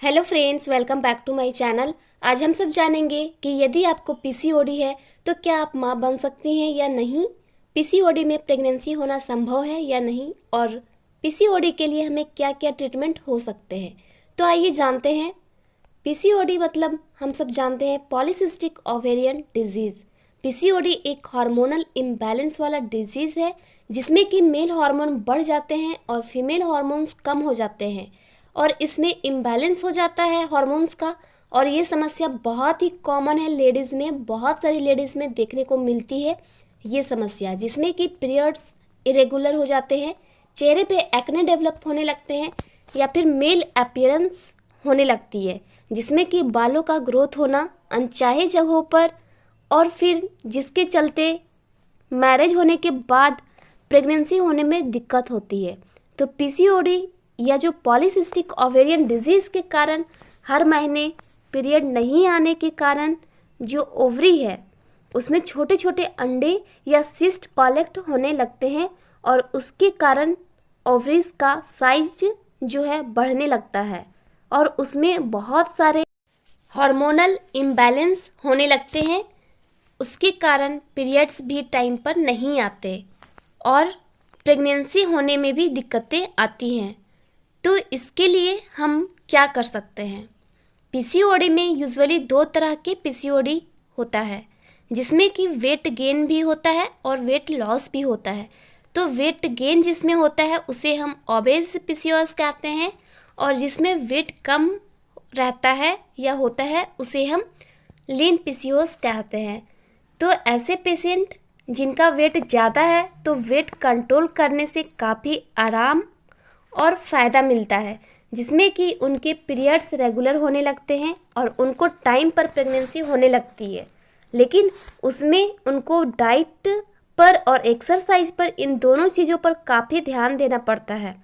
Hello friends, welcome back to my channel. आज हम सब जानेंगे कि यदि आपको पीसीओडी है तो क्या आप माँ बन सकती हैं या नहीं, पीसीओडी में प्रेगनेंसी होना संभव है या नहीं, और पीसीओडी के लिए हमें क्या क्या ट्रीटमेंट हो सकते हैं। तो आइए जानते हैं। पीसीओडी मतलब हम सब जानते हैं पॉलीसिस्टिक ओवेरियन डिजीज़। पीसीओडी एक हार्मोनल इम्बैलेंस वाला डिजीज़ है जिसमें कि मेल हार्मोन बढ़ जाते हैं और फीमेल हार्मोन्स कम हो जाते हैं और इसमें इम्बैलेंस हो जाता है हार्मोन्स का। और ये समस्या बहुत ही कॉमन है लेडीज़ में, बहुत सारी लेडीज़ में देखने को मिलती है ये समस्या, जिसमें कि पीरियड्स इरेगुलर हो जाते हैं, चेहरे पे एक्ने डेवलप होने लगते हैं या फिर मेल अपीयरेंस होने लगती है, जिसमें कि बालों का ग्रोथ होना अनचाहे जगहों पर, और फिर जिसके चलते मैरिज होने के बाद प्रेगनेंसी होने में दिक्कत होती है। तो पीसीओडी या जो पॉलीसिस्टिक ओवेरियन डिजीज़ के कारण हर महीने पीरियड नहीं आने के कारण जो ओवरी है उसमें छोटे छोटे अंडे या सिस्ट कलेक्ट होने लगते हैं और उसके कारण ओवरीज का साइज जो है बढ़ने लगता है और उसमें बहुत सारे हार्मोनल इम्बैलेंस होने लगते हैं। उसके कारण पीरियड्स भी टाइम पर नहीं आते और प्रेगनेंसी होने में भी दिक्कतें आती हैं। तो इसके लिए हम क्या कर सकते हैं। पीसीओडी में यूजुअली दो तरह के पीसीओडी होता है, जिसमें कि वेट गेन भी होता है और वेट लॉस भी होता है। तो वेट गेन जिसमें होता है उसे हम ओबेस पीसीओएस कहते हैं, और जिसमें वेट कम रहता है या होता है उसे हम लीन पीसीओएस कहते हैं। तो ऐसे पेशेंट जिनका वेट ज़्यादा है तो वेट कंट्रोल करने से काफ़ी आराम और फ़ायदा मिलता है, जिसमें कि उनके पीरियड्स रेगुलर होने लगते हैं और उनको टाइम पर प्रेगनेंसी होने लगती है। लेकिन उसमें उनको डाइट पर और एक्सरसाइज पर, इन दोनों चीज़ों पर काफ़ी ध्यान देना पड़ता है,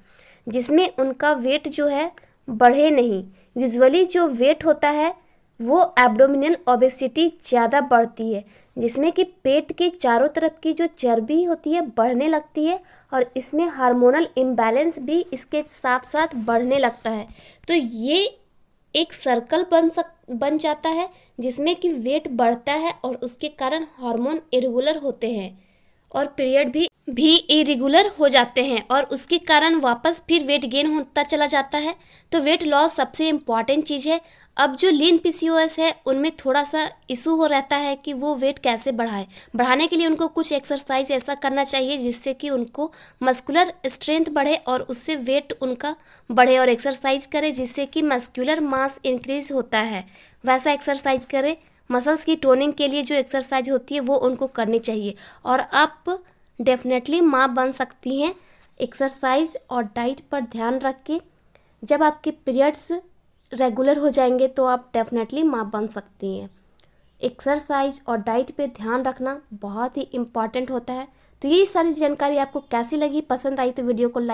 जिसमें उनका वेट जो है बढ़े नहीं। यूजुअली जो वेट होता है वो एब्डोमिनल ओबेसिटी ज़्यादा बढ़ती है, जिसमें कि पेट के चारों तरफ की जो चर्बी होती है बढ़ने लगती है और इसमें हार्मोनल इम्बैलेंस भी इसके साथ साथ बढ़ने लगता है। तो ये एक सर्कल बन जाता है जिसमें कि वेट बढ़ता है और उसके कारण हार्मोन इरेगुलर होते हैं और पीरियड भी इरेगुलर हो जाते हैं और उसके कारण वापस फिर वेट गेन होता चला जाता है। तो वेट लॉस सबसे इम्पॉर्टेंट चीज़ है। अब जो लीन पीसीओएस है उनमें थोड़ा सा इशू हो रहता है कि वो वेट कैसे बढ़ाने के लिए उनको कुछ एक्सरसाइज ऐसा करना चाहिए जिससे कि उनको मस्कुलर स्ट्रेंथ बढ़े और उससे वेट उनका बढ़े, और एक्सरसाइज करे जिससे कि मस्कुलर मास इंक्रीज होता है वैसा एक्सरसाइज करे। मसल्स की टोनिंग के लिए जो एक्सरसाइज होती है वो उनको करनी चाहिए और आप डेफिनेटली माँ बन सकती हैं एक्सरसाइज और डाइट पर ध्यान रख के। जब आपके पीरियड्स रेगुलर हो जाएंगे तो आप डेफिनेटली माँ बन सकती हैं। एक्सरसाइज और डाइट पे ध्यान रखना बहुत ही इम्पॉर्टेंट होता है। तो ये सारी जानकारी आपको कैसी लगी, पसंद आई तो वीडियो को लाइक